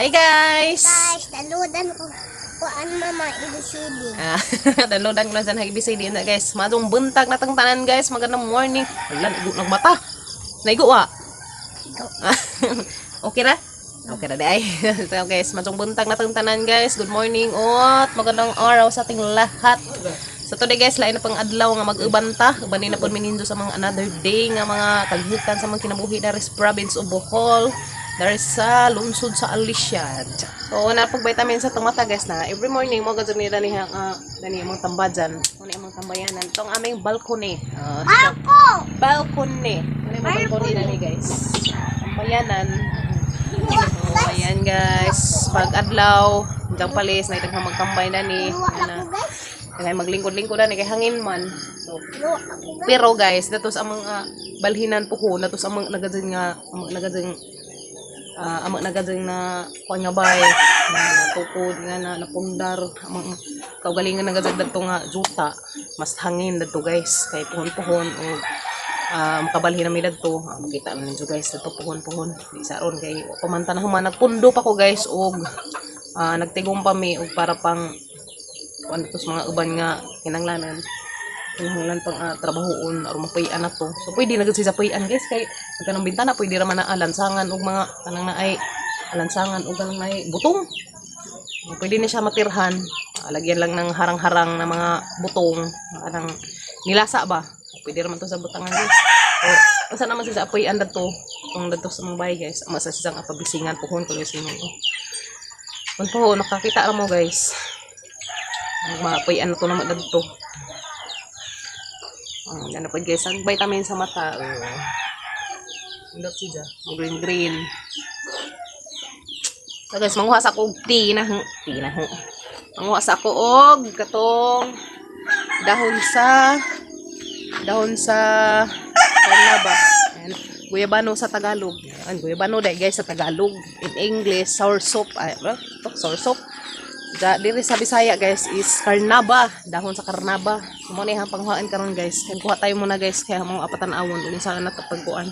Hi guys! Guys, daludan ko ano mama ibisidi. Daludan ko na dyan ibisidi na guys. Madong buntag na tanan guys. Magandang morning. Wala, nagmata. Naigo Okay ra? Okay ra ay. So guys, madong buntag na tanan guys. Good morning at magandang araw sa ating lahat. So today guys, lain na pang adlaw nga mag-ubanta. Ubanin na po minindo sa mga another day nga mga kalihukan sa mga kinabuhi dari sa province of Bohol. Dari sa lungsod sa Alisiad. So na pag vitamin sa tumata guys na every morning mo gadto ni dani mong tambajan. Kuni among tambayanan tong aming balcony. Balcony. Kuni among balcony dani guys. Tambayanan. So, ayan guys, pag adlaw, jang palis na itang magtambay dani. Kaya maglingkod-lingkod na kay hangin man. So, pero guys, datos among balhinan puho, datos among nagadin nga nagading na kuanyabay na tukod nga na napundar amang kaugalingan nagading dato nga juta mas hangin dato guys kay puhon-puhon o makabalhin na mi dato makita na ninyo guys dato puhon-puhon di saron kay pamanta na human nagpundo pa ko guys og nagtigom pa mi og para pang kuan datos mga uban nga kinanglanan pang trabahoon aron mapayan na to. So pwede na gud sa payan guys kay kanang bintana pwede ra man na alansangan og mga kanang naay alansangan og kanang naay butong. Pwede na siya matirhan. Lagyan lang ng harang-harang na mga butong kanang nilasa ba. Pwede ra man to sa butangan guys. So asa naman sa payan dato kung dato sa mga bahay guys. Ama sa sisang apabisingan puhon ko guys ninyo. Kun po nakakita ra mo guys. Ang mapayan na to naman dato. Ano po guys, ang vitamin sa mata. Indot siya. Green. So guys, manguha sa ako og tea na. Manguha sa ako og katong dahon sa carnaba. Ayan. Guyabano sa Tagalog. Ayan, guyabano dai guys sa Tagalog. In English, soursop. Soursop. Diri sa Bisaya guys is carnaba, dahon sa carnaba. Mo ni hang panghuan karon guys. Kay kuha tayo muna guys kay mo apatan awon ug sa na pagkuan.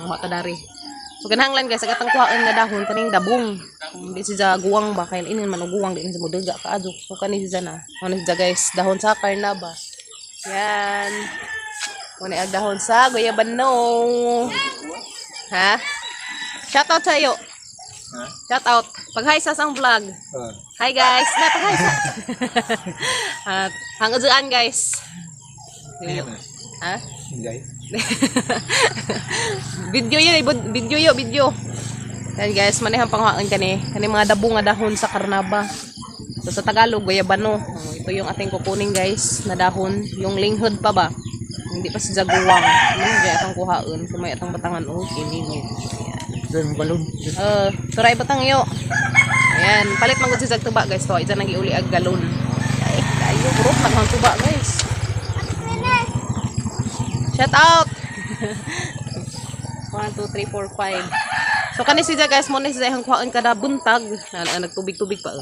Mga ta dari. So ganahanglan guys agatang kuhaan nga dahon kaning dabong. Di siya guwang ba kay inin man guwang di sa muduga kaadto. So kani siya na. Ano siya guys, dahon sa carnaba. Yan. Mo ni ag dahon sa guyabano. Ha? Shout out sa iyo. Shout out. Pag-hi sa sang vlog. Hi guys. Na pag-hi sa. Hangudzuan guys. Ha? Video. Yan guys, manihang panghaan kani mga dabong nga dahon sa carnaba. So sa Tagalog guyabano. Ito yung ating kukunin guys na dahon, yung linghod pa ba. Hindi pa siya guwang. Ano gaya atang kuhaon, kumay atang batangan o kininit. Balon. Turay batang yo. Ayan, palit man gud si tuba guys to. Ija nang giuli ag galon. Ay, kayo bro, panahon tuba guys. Shout out. 1 2 3 4 5. So kani siya guys, mo ni siya hang kuhaan kada buntag. Nagtubig-tubig pa.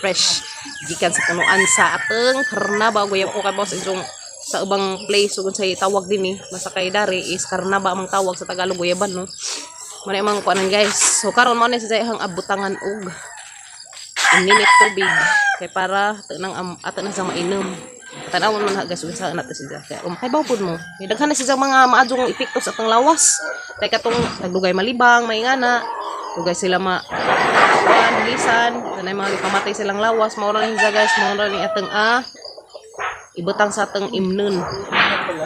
Fresh. Gikan sa punuan sa ateng carnaba guyab ko kay boss isong sa ubang place ug say tawag dinhi basta kay dari is carnaba amang tawag sa Tagalog guyaban no. Muna imong kuanan guys. So karon mo ni sa ihang abutangan og init tubig kay para nang ato na sa mainom. Tanawon man guys unsa na ta siya. Kay kay bawpod mo. Daghan na siya mga maadjong epekto sa atong lawas. Kay katong nagdugay malibang, maingana. Dugay sila lisan, kanay mga kamatay silang lawas. Mao ra ni siya guys, mao ra ni atong ibutang sa atong imnon.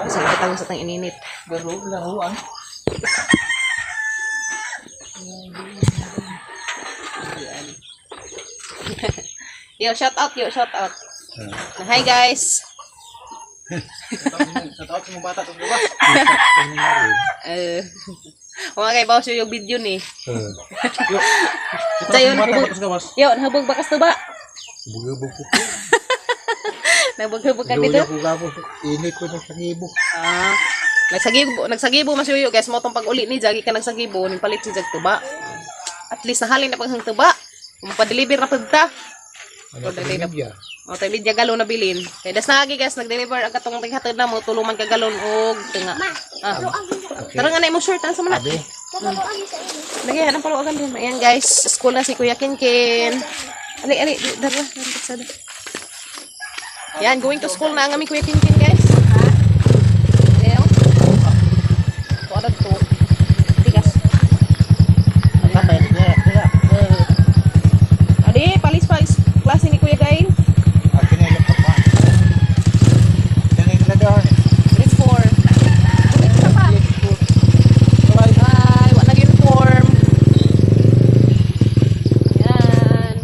Sa ibutang sa atong ininit. Garo lahuan. Yo, shout out. Hi guys. Shout out mo bata to ba? Mga kay bawas yung video ni. Yo, nahubog bakas to ba? Bugabog ko. Nagbugabog ka dito? Init ko ng sagibo. Nagsagibo mas yo guys, mo tong pag-uli ni Jagi ka nagsagibo, ning palit si Jag tuba. At least nahalin na paghang tuba. Pa-deliver na pud ta. O tayo bidya galon na bilin. Kaya das nagi guys, nag-deliver ang katong tinghatid na mo, tuluman ka galon og tinga. Tara nga na mo short sa mana. Mapaluan sa inyo. Lagi, anong paluwagan din? Ayan guys, school na si Kuya Kinkin. Ali, dara. Yan, going to school na ang aming Kuya Kinkin guys. Ayan. Ito, ano to? Tigas. Adi, palis pa klase ni Kuya Gain. Akin na lang pa. Galing na doon. Grade 4. Ulit ka pa. Ay, wala uniform. Yan.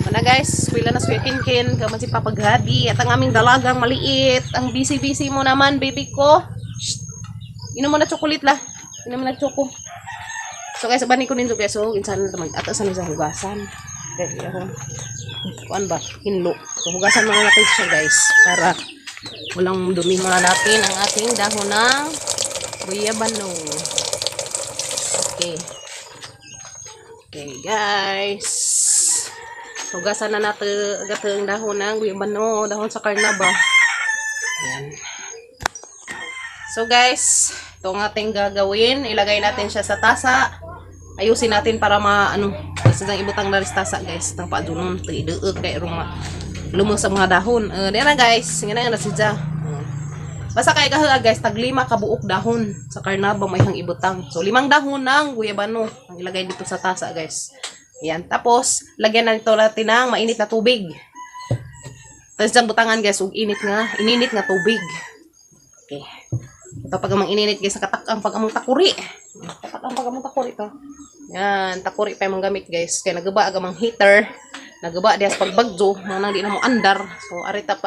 Mana guys, wala na suya kinkin. Kaman si Papa Gadi. At ang aming dalagang maliit. Ang busy-busy mo naman, baby ko. Shh. Inom mo na chocolate la. Inom mo na choco. So guys, bani ko ninyo guys. So, insan na mag-atas na sa hugasan. Okay, ako. Kuan ba? Hinlo. So, hugasan muna natin siya guys. Para walang dumi muna natin ang ating dahon ng guyabano. Okay. Okay guys. Hugasan na natin agad ang dahon ng guyabano. Dahon sa karnaba. Ayan. So guys, ito ang ating gagawin. Ilagay natin siya sa tasa. Ayusin natin para kasi nang ibutang na rin sa tasa guys. Nang paadunon. Tiduog kay ruma. Lumang sa mga dahon. Diyan na guys. Nga na siya. Basta kay kahala guys, tag 5 kabuok dahon sa karnaba may hang ibutang. So 5 dahon ng guyabano ang ilagay dito sa tasa guys. Yan. Tapos lagyan na nito natin ng mainit na tubig. Tapos dyan butangan guys, ininit nga tubig. Okay. Ito pag amang ininit guys, katak-ang pag amang takuri. Katak-ang pag amang takuri to. Yan, takuri pa yung gamit guys. Kaya nagaba agamang heater. Nagaba diya sa pagbagjo, manang di na mo andar. So arita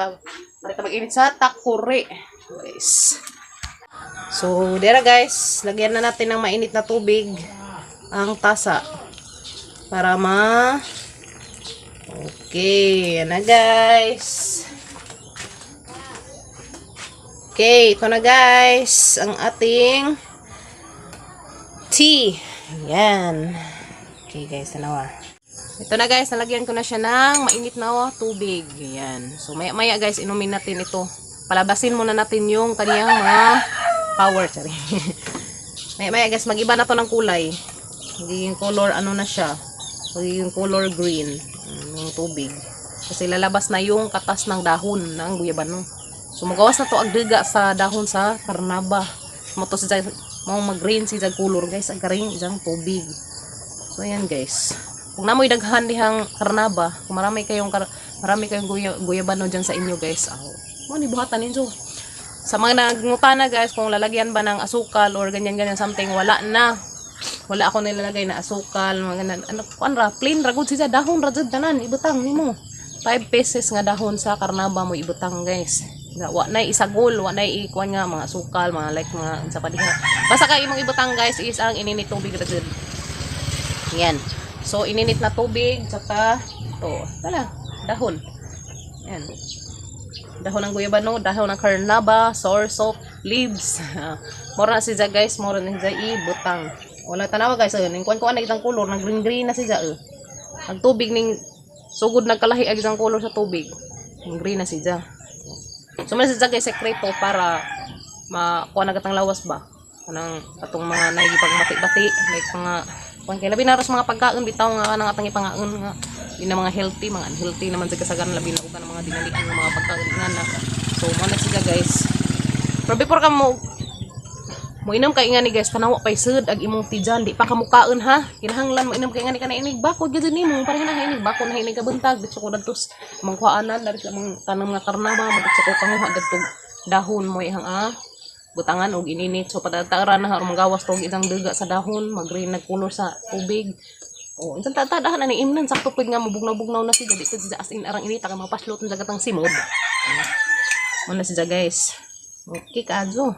mag-init sa takuri. Guys. So, dera guys, lagyan na natin ng mainit na tubig ang tasa para Okay, yan na guys. Okay, ito na guys ang ating tea. Yan. Okay guys, tanawa. Ito na guys, nalagyan ko na siya ng mainit na tubig. Yan. So, maya guys, inumin natin ito. Palabasin muna natin yung kaniyang mga power. Maya guys, mag-iba na to ng kulay. Magiging color, na siya. Magiging color green. Yung tubig. Kasi lalabas na yung katas ng dahon ng guyabano. So, magawas na to agdiga sa dahon sa karnaba. Mato si mag-green si color guys. Agaring isang tubig. So, ayan guys. Kung namoy daghan dihang karnaba, kung marami kayong guyabano dyan sa inyo guys, ni buhatan ninyo. Sa mga nagngutana guys, kung lalagyan ba ng asukal or ganyan something, wala na. Wala ako nilalagay na asukal, mga ganyan. Plain ragod siya, dahon ragod tanan, ibutang nimo. 5 pesos nga dahon sa karnaba mo ibutang guys. Wa na isagol, wa na ikuan nga mga asukal, mga mga sa padiha. Basta kay imong ibutang guys is ang ininit tubig ragod. Yan. So ininit na tubig, saka dahon. Yan. Dahon ng guyabano, dahon ng karnaba, sour soap, leaves. Mora na siya guys, mora na siya ibutang. Wala tanawa guys, ning kuan na itang color, nag green na siya. Ang tubig ning sugod nagkalahi ag isang color sa tubig. Ang green na siya. So man siya guys sekreto para makuha na gatang lawas ba. Kanang atong mga nagipagmati-bati, like mga kay labi na ras mga pagkaon bitaw nga nang atang ipangaon nga di na mga healthy, mga unhealthy naman sa kasagaran labi na uga ng mga dinalian ng mga pagkaon nga na. So mo na siya guys. Pero before ka mo inom kay nga ni guys, kanawa pay sud ag imong tijan, di pa ka mukaon ha. Kinahanglan mo inom kay nga ni kana inig bakod gyud nimo, para na inig bakod na inig ka buntag bitso ko dadtos mangkuanan dari sa mga kanang mga karnaba, bitso ko kanguha dadto dahon mo ihang butangan og ininit. So padatara na harong magawas tog isang duga sa dahon, mag-green nagkulor sa tubig. Oh, insang tadahan na ni imnan sakto pud nga mabugnaw-bugnaw na siya dito sa as in arang inita kay mapaslot ng gatang simod. Muna siya guys. Okay kadyo.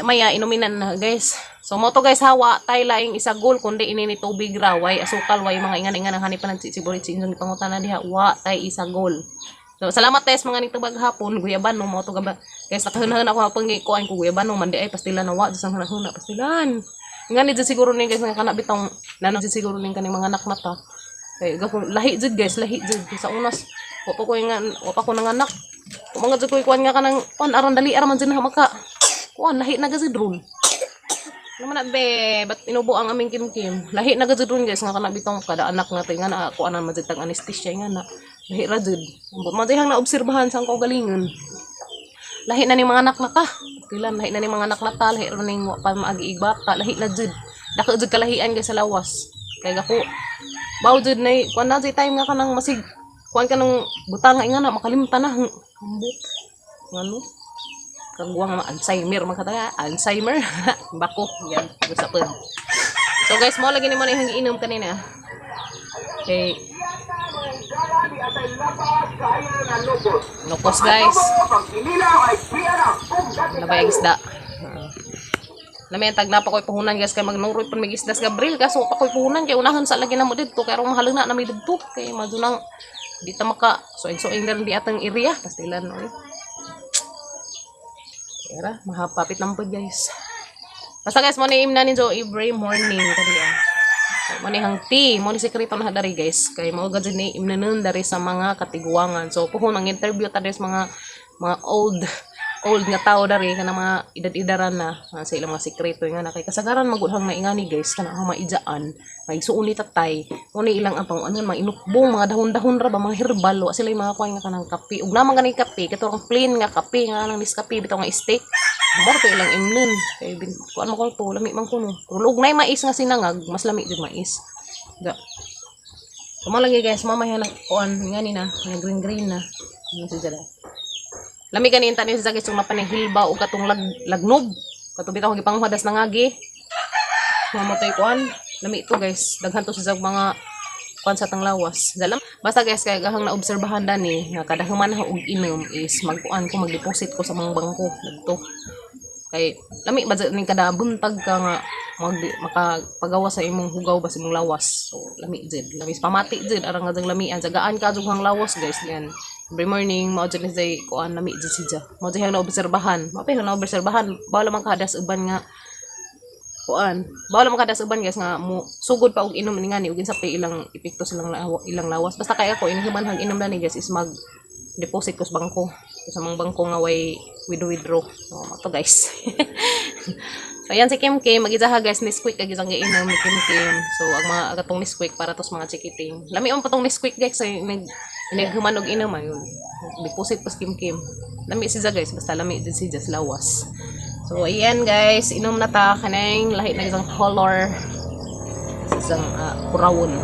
Maya inuminan na guys. So mo to guys, hawa tay laing isagol kundi ininit tubig ra, way asukal, way mga ingan-ingan ang hanipan ng siburit sa inyong pangutan diha, wa tay isagol. So salamat guys mga nitubag hapon guyabano mo to gaba. Guys nakahunahan ako hapon kuan ko guyabano man di ay pastilan na wa sa hunahuna pastilan. Nga ni siguro ni guys nga kana bitong nanon siguro ning kaning mga anak mata. Kay lahi jud guys, lahi jud sa unas. Wa pa ko nanganak. Kung mga jud ko kuan nga kanang kuan aron dali ara man jud na maka. Kuan lahi na gazid ron. Naman na be, ba't inubo ang aming kim-kim? Lahi na gajud ron guys, nga kana bitong kada anak nga tayo nga na ako anan mazitang anesthesia nga na. Lahi ra jud. Mazihang na obserbahan sa akong galingon. Lahi na ni mga anak na ka. Tilan, lahi na ni mga anak na ta, lahi ron ning wa pa maagiig bata, lahi na jud. Dako jud kalahian guys sa lawas. Kay ako, bawo jud nay, kuan na jud time nga kanang masig, kuan ka nang butang nga na makalimtan na. Ambot. Ngano? Kagwang Alzheimer makataya, Alzheimer. Bako, yan, usapon. So guys, mo lagi ni mo na yung inom kanina. Okay. Nukos guys. Nabay isda. Lamay tag na pa koy puhunan guys kay magnungroy pun mig isda sa Gabriel kaso pa koy puhunan kay unahan sa lagi na mo didto kay rong mahaluna na mi didto kay madunang di ta maka soing na di atang area pastilan oy. Era, mahapapit lang po guys. Basta guys, mo ni imna ni Joe every morning kaniya. Mo ni hang tea, mo ni sekreto na dari guys. Kay mo gad ni imna nun dari sa mga katiguangan. So puhon ang interview ta sa mga old nga tao dari kana mga edad-edaran na sa ilang mga sekreto nga na kay kasagaran magudhang na ingani guys kana ang maijaan. May suuni tatay, mo ni ilang apang ano mga inukbong, mga dahon-dahon ra ba mga herbal, sila yung mga kuan nga kanang kape. Ug naman ganay kape, katong plain nga kape nga nang Nescafe bitaw nga steak. Mo to ilang imnon. Kay kuan mo ko to, lami man kuno. Kung ug nay mais nga sinangag, mas lami jud mais. Da. Kumalagi guys, mamaya na kuan ngani na, nga green na. Ano si jada. Lami ganin tanin sa guys yung mapanihilba o katong lagnob. Kato bitaw gipanghadas na ngagi. Mamatay kuan. Lami ito guys, daghan to sa mga kuan sa tang lawas. Dalam basta guys kay gahang naobserbahan dani nga kada human og inom is magkuan ko magdeposit ko sa mga bangko dito. Kay lami ba ning kada buntag ka nga makapagawa sa imong hugaw ba sa imong lawas. So lami jud, lamis pamati jud arang nga lamian jagaan ka jud hang lawas guys yan. Every morning mao jud ni say kuan lami jud siya. Mao jud hang naobserbahan. Mapay hang naobserbahan bawala man kadas uban nga kuan bawal mo kada uban guys nga mo sugod pa og inom ni ngani ug sa ilang epekto silang ilang lawas basta kay ako inahiman hang inom dani guys is mag deposit ko sa bangko sa mga bangko nga way withdraw to guys. So yan si Kim Kim magizaha guys Nesquik kag isang giinom ni Kim Kim. So ang mga agatong Nesquik para tos mga chikiting lami on patong Nesquik guys say naghuman og inom ayun deposit pas Kim Kim lami siya guys basta lami din siya sa lawas. So, ayan guys, inom na ta kanang lahi na isang color isang kurawon.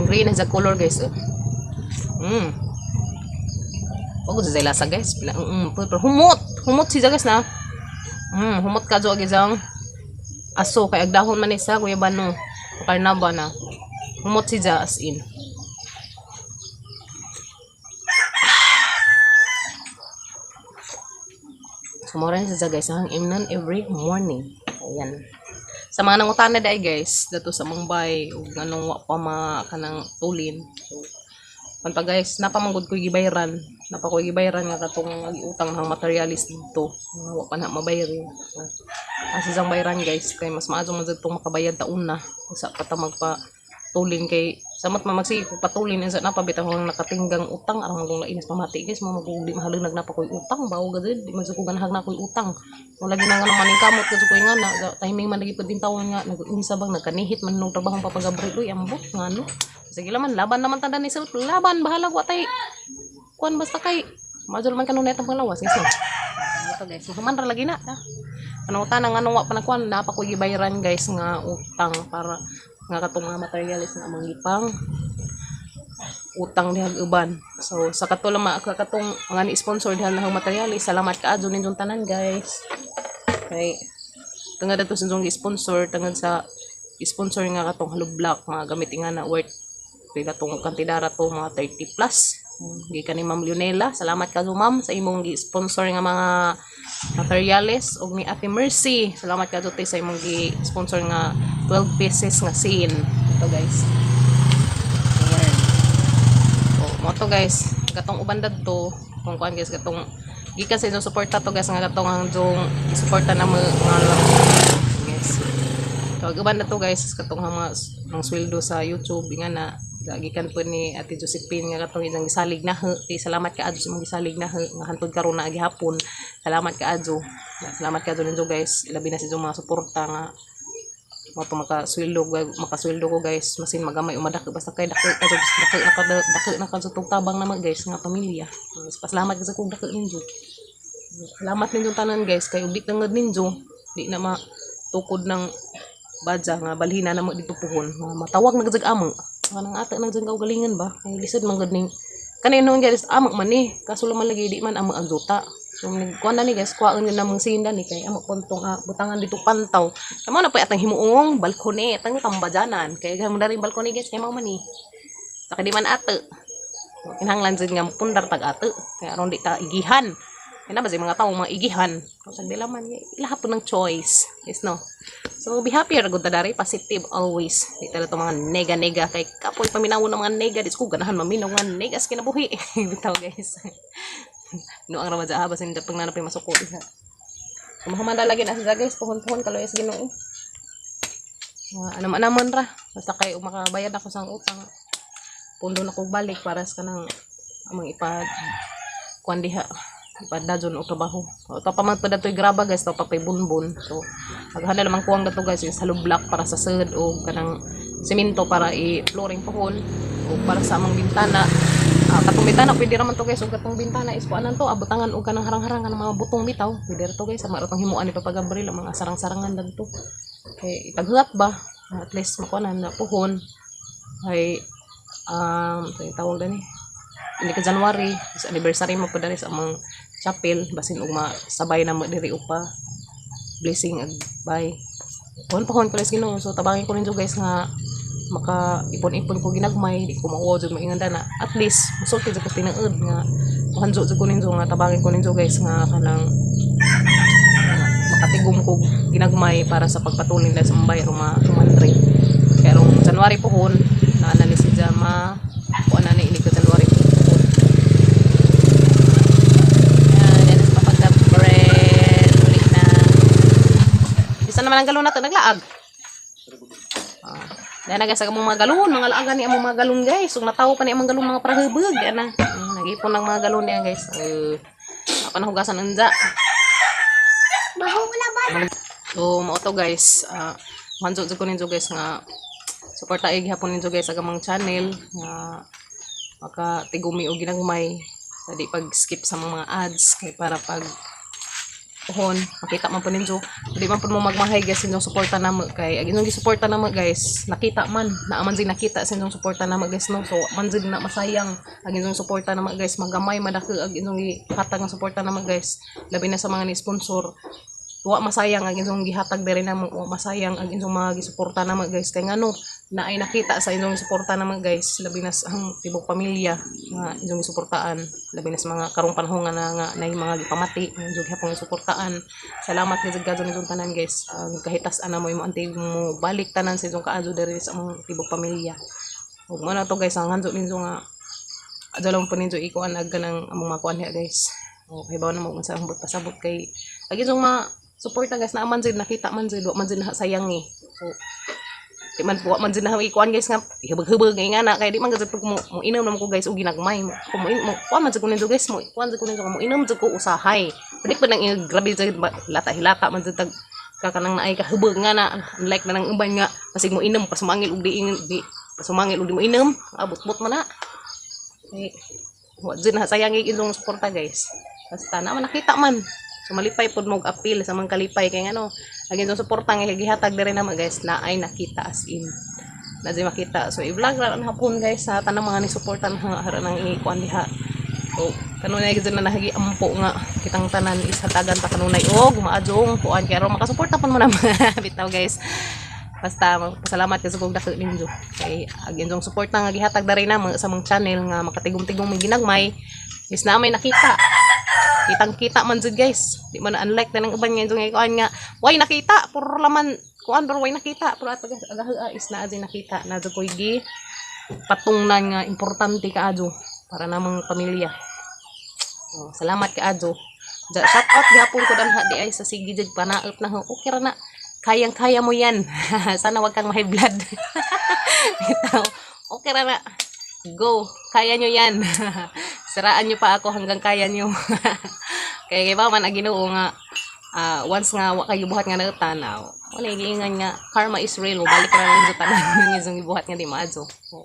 Green na sa color guys. Pagod sa lasa guys. Humot siya guys na. Humot ka jo gisang aso kay agdahon man isa kuya bano. Karnaba na. Humot siya as in. Sumoran siya guys ang imnon every morning. Ayan. Sa mga nangutana dai guys, dato sa Mumbai ug anong wa pa kanang tulin. So, pa guys, napamanggod ko gibayran. Napa ko gibayran nga katong giutang ng materialist dito. Wa pa na mabayran. As isang bayran guys, kay mas maayo man jud tong makabayad taon na. Usa pa ta magpa tulin kay samot mamagsig patulin sa napabitaw ang nakatinggang utang arang magong lainas pamati guys mo magugdi mahalunag na pa koy utang bawo gad di man sukugan hag na koy utang mo lagi na nga naman ning kamot kasi koy nga na timing man lagi pud din tawon nga nag-unsa bang nagkanihit man nung trabahong papagabri uy ambot ngano sige laman laban naman tanda ni sulod laban bahala ko tay kuan basta kay majul man kanunay tang panglawas guys ito guys human ra lagi na ano tanang anong wa pa na kuan na pa koy gibayaran guys nga utang para nga katong mga materialis nga manggipang utang dihag uban. So sa katong katong mga ni-sponsor dihag na materialis, salamat kaadto ninyong tanan guys. Okay. Tungod adto sa inyong sponsor tungod sa sponsor nga katong Hello Black mga gamit nga na worth kay katong kantidara to mga 30 plus. Gikan ni Ma'am Leonela, salamat kaadto ma'am sa imong gi-sponsor nga mga materials og ni Ate Mercy salamat kadto sa imong gi-sponsor nga 12 pieces nga scene ito guys ayan mo to guys katong uban dadto kung kuan guys katong gikan sa inyong suporta to guys nga katong hangdong suporta na mga guys so uban dadto guys katong mga sweldo sa YouTube nga na Gikan po ni Ate Josephine nga katong ilang gisalig na he. Salamat ka adto sa mga gisalig na he nga hantod karon na gihapon. Salamat ka adto. Salamat ka adto ninyo guys. Labi na sa inyong mga suporta nga mato makasweldo ko guys. Masin magamay umadak basta kay dako na kadto tabang na guys nga pamilya. Pasalamat ka sa kung dako ninyo. Salamat ninyo tanan guys kay ug di tangad ninyo di na matukod ng badja nga balhina na mo dito puhon. Matawag na gazag amo. Kanang ata nang jang kaugalingan ba kay lisod man gud ning kanino guys amok man ni kaso laman lagi di man amo ang juta so kuan na ni guys kuaon yun namang sinda ni kay amo pontong butangan dito pantaw kamo na pa atang himuong balkone atang tambajanan kay gamon dari balkone guys kay mao man ni saka di man ate kinahanglan jud nga pundar tag ate kay aron di ta igihan kay na ba mga tawo mga igihan kasi di laman ilaha po ng choice yes no. So, be happy ra gud ta dari, positive always. Di tala to mga nega-nega kay kapoy paminawon ng mga nega, dis ko ganahan maminaw nga nega sa kinabuhi. Bitaw guys. No ang ramadja ha basin pag nanapay masuko diha. Kumahumanda lagi na sa guys, puhon-puhon kaloy sa Ginoo. Anam-anamon ra basta kay makabayad ako sang utang. Pundo na ko balik para sa kanang amang ipa kuan diha. Ipadadyon o trabaho. O tapaman pa datoy graba guys, tapapay bunbun. So, maghanda naman kuwang dato guys, yung hollow block para sa sud o kanang semento para i-flooring pohon o para sa amang bintana. Katong bintana pwede raman to guys, o katong bintana is kuanan to abutangan o kanang harang-harangan ng mga butong bitaw. Pwede to guys, sama ratong himuan ni papagabril ang mga sarang-sarangan dito. Okay, itaghuat ba? At least makuanan na pohon. Ay tawag dani. Hindi ka January, sa anniversary mo pa dali sa amang chapel basin ug masabay na mo diri upa blessing ag bye pohon ko les Ginoo so tabangin ko ninyo guys nga maka ipon-ipon ko ginagmay di ko mauwaw jud mainganda na at least musulti jud ko tinuod nga mahanjo jud ko ninyo nga tabangin ko ninyo guys nga kanang makatigom ko ginagmay para sa pagpatuloy nila sa mbay o mantre pero January pohon na ni si Jama kuan na ni ini ko January naman ang galon nato naglaag. Dahil na guys, ang mga galon, mga laagan ni ang mga galon guys. So natawo pa ni ang mga galon mga parahubog. Yan na. Nag-ipon ng mga galon niya guys. Ako na hugasan anda. Mahula ba? So mao to guys. Manjod ko ninyo guys nga suporta gihapon ninyo guys sa gamang channel nga makatigumi o ginagmay. Di pag skip sa mga ads kay para pag pohon makita man po ninyo di man po mo magmahay guys inyong suporta namo kay ag inyong gisuporta namo guys nakita man naaman din nakita sa inyong suporta namo guys no so man din na masayang ag inyong suporta namo guys magamay madako ag inyong gihatag ng suporta namo guys labi na sa mga ni sponsor wa masayang ang inyong gihatag diri namo wa masayang ang inyong mga gisuporta namo guys kay ngano na ay nakita sa inyong suporta namo guys labi na sa ang tibok pamilya nga inyong gisuportaan labi na sa mga karong panahon nga nay mga gipamati inyong gihapon suportaan salamat gid gadto ninyong tanan guys kahitas ana mo imong antig mo balik tanan sa inyong kaadto diri sa among tibok pamilya ug mo na to guys ang hanjo ninyo nga adto lang po ninyo ikuan ag kanang among makuan niya guys okay bawo na mo sa ambot pasabot kay ag inyong suporta guys na man jud nakita man jud wa man jud sayang so di man po man jud na ikuan guys nga hubog-hubog nga na kay di man gud mo inom naman ko guys og ginagmay mo kuan man jud ko ninyo guys mo kuan jud ko ninyo mo inom jud ko usahay pwede pa nang grabe jud hilata man jud tag kakanang naay ka hubog nga na like na nang uban nga pasig mo inom pasumangil og di pasumangil og di mo inom abot-bot man na ay wa jud na sayang inyong suporta guys basta na man nakita man so malipay pod mo appeal sa mga kalipay kay ngano agin yung suporta nga gihatag diri na guys na ay nakita as in na di makita so i-vlog ra na hapon guys sa tanang mga ni suporta na hara nang ikuan diha so kanunay gid na nahigi ampo nga kitang tanan is hatagan ta kanunay og maadjong kuan kay ro makasuporta pon mo na bitaw guys basta pasalamat sa kog dako ninyo kay agin yung suporta nga gihatag diri na sa mga channel nga makatigom-tigom may ginagmay is na may nakita kitang-kita man jud guys di man unlike na ng uban nga yung kuan nga way nakita puro laman kuan pero way nakita pero ato guys agaha is na adyo nakita na jud koy gi patungnan nga importante kaadyo para namang pamilya salamat kaadyo shout out gihapon ko danha di ay sa sige jud panaep na okay ra na kayang-kaya mo yan sana wag kang ma-high blood Okay ra na. Go. Kaya nyo yan. Siraan nyo pa ako hanggang kaya nyo. Kaya ba man ang Ginoo nga once nga wa kay gibuhat nga natanaw. Wala giingan nga karma is real. Balik ra lang sa tanan nga isong gibuhat nga di maadyo. So,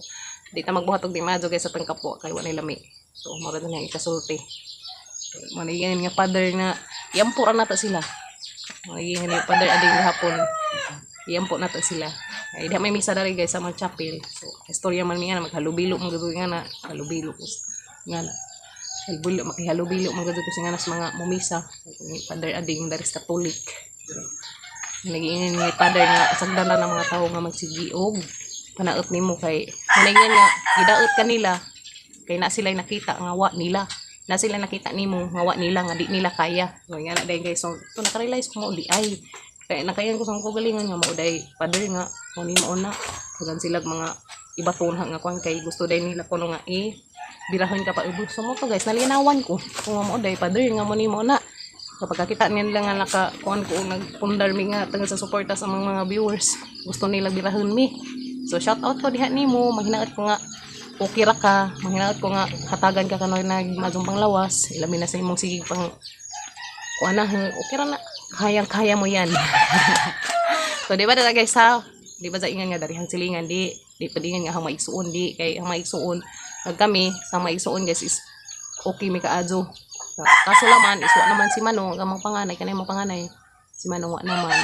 di ta magbuhat og di maadyo guys sa tangkapo kay wala lami. So mao ra na ikasulti. Manigyan nga father nga yampo ra nato sila. Manigyan nga father ading gihapon. Yampo nato sila. Ay di may misa dari guys sa mga chapel. So istorya man niya maghalubilo man gud nga na halubilo ko. Nga na. Halubilo makihalubilo man gud ko nga nas mga mumisa. Father ading dari Katolik. Nagiingin nga father nga sagdan ra ng mga tawo nga magsigiog. Panaot nimo kay manigyan nga gidaot kanila kay na sila nakita nga wa nila. Na sila nakita nimo nga wa nila nga di nila kaya. So nga na dahil guys so to naka-realize ko mo di ay kaya nakayan ko sa kagalingan nga mo dahil father nga mo ni mo na kagan sila mga ibaton nga kwan kay gusto dahil nila kuno nga birahon ka pa ubos so mo to guys nalinawan ko kung mo dahil father nga mo ni mo na kapag kita nila nga naka kuan ko nagpundar mi nga tungod sa suporta sa mga viewers gusto nila birahon mi so shout out ko diha nimo mahinaot ko nga okay ra ka mahinaot ko nga hatagan ka kanoy nagmadung panglawas ilami na sa imong sigig pang kuan na okay ra na kayang-kaya mo yan. So, di ba na guys ha? Di ba sa ingan nga darihang silingan? Di padingan nga hang maigsuon. Di kay hang maigsuon. Nag kami, sa maigsuon guys is okay may kaadyo. Kaso laman, iswa naman si Manong, ang panganay, kanay mga panganay. Si Manong wa naman.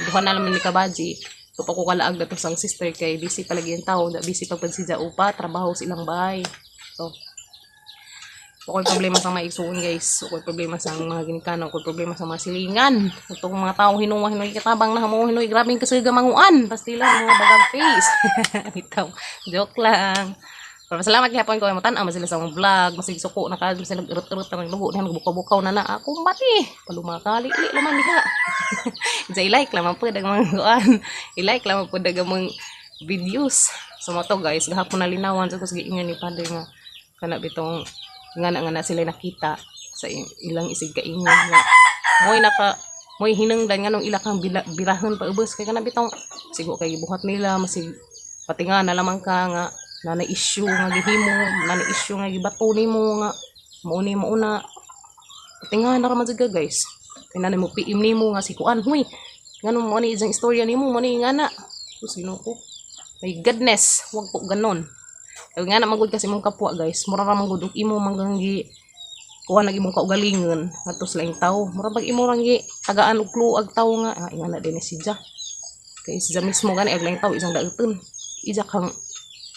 Duha na naman ni Kabaji. So, pakukalaag na to sang sister kay busy palagi yung tao. Busy pagpag si Upa, trabaho silang bahay. So, ako'y problema sa maigsuon guys. Ako'y problema sa mga ginikano. Ako'y problema sa mga silingan. Itong mga tao hinuwa katabang na mo hinuwi. Grabing kasiga manguan. Pastila mga bagang face. Ito. Joke lang. Pero salamat kihapon ko. Matan sila sa mga vlog. Masig suko na ka. Masig nag-irot-irot na naglugo. Nagbukaw-bukaw na na. Ako mati. Palumakali. Ili laman diha. Isa i-like lang. Mapudag mga guan. I-like lang. Mapudag mga videos. So mga to guys. Gahapon na linawan. So kasi ingan ni Padre nga. Kanap itong nga na sila nakita sa ilang isig kaingon nga mo'y hinungdan nga nung ila kang birahon pa ubos kay kanang bitong sigo kay gibuhat nila masig patinga na lamang ka nga na issue nga gihimo na issue nga gibato nimo nga mauni mo una patinga na ra man jud guys kay na mo piim nimo nga sikuan huy nganong mo ni isang istorya nimo mo ni nga na sino ko my goodness wag po ganon. Kaya nga na magud kasi mong kapwa guys, mura ra magud imo manggangi kuha nag imong kaugalingon ngadto sa laing tawo. Mura pag imo rang gi tagaan og kluag tawo nga inga na din si Ja. Kay si Ja mismo gani ag laing tawo isang daoton. Ija kang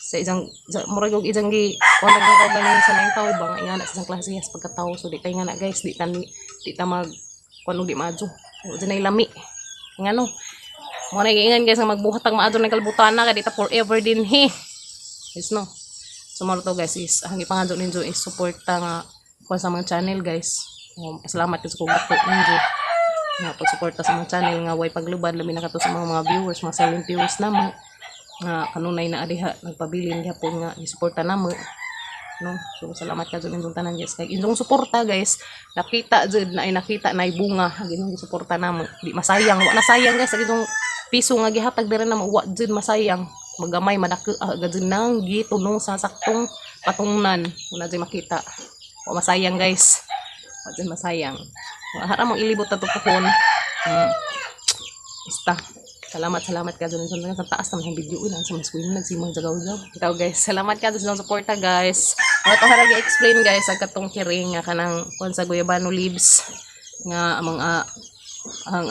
sa isang mura og isang gi kuha nag kaugalingon sa laing tawo bang inga na sa isang klase sa pagkatawo so di kay nga na guys di ta mag kuno di maadyo. O dinay lami. Ngano? Mo na giingan guys nga magbuhat ang maadyo ng kalbutan na kay di ta forever din he. Yes no. So mga to guys is ang ipangado ninyo is suporta nga kung sa mga channel guys. Pasalamat ko sa kong bato ninyo nga pagsuporta sa mga channel nga way paglubad labi na kato sa mga viewers mga silent viewers namo nga kanunay na adiha nagpabilin gyapon nga isuporta namo no. So salamat ka jud inyong tanan guys kay inyong suporta guys nakita jud na nakita na bunga gining suporta namo di masayang wa na sayang guys sa itong piso nga gihatag diri namo wa jud masayang magamay madako agad nang gitunong sa saktong patungnan una jay makita wa masayang guys wa jay masayang hara mong ilibot na tutukon basta salamat ka dun sa taas naman yung video ilan sa mas queen nagsimang jagaw-jagaw ikaw guys salamat ka dun sa suporta guys ito hara gi-explain guys ang katong kiring nga kanang kung sa guyabano leaves nga among ang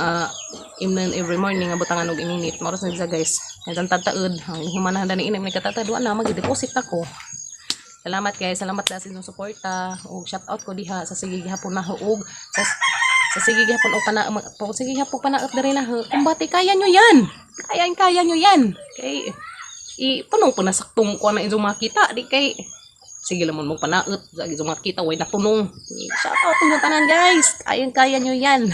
imnon every morning nga butangan og ininit moros na siya guys kadang tataud humanahan ni inim ni katatadwa na magi-deposit ako salamat guys salamat sa inyong suporta og shout out ko diha sa sige gihapon na og sa sige gihapon og pana sige gihapon panaot diri na kumbati kaya nyo yan kaya nyo yan kay ipunong po na saktong ko na inyong makita di kay sige lamon mo panaot sa inyong makita way natunong shout out niyo tanan guys kaya nyo yan.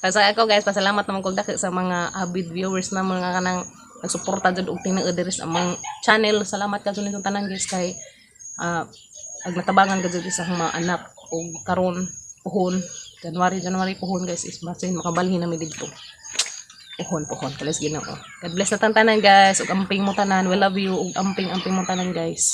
Kasi ako guys pasalamat naman kog dako sa mga avid viewers na mga kanang nagsuporta jud og tinang diri sa among channel salamat ka jud nitong tanan guys kay ag natabangan ka jud sa mga anak og karon puhon January puhon guys is basin makabalhin na mi didto Puhon, kalas Ginoo. God bless na tanan guys, ug amping mo tanan. We love you, ug amping mo tanan guys.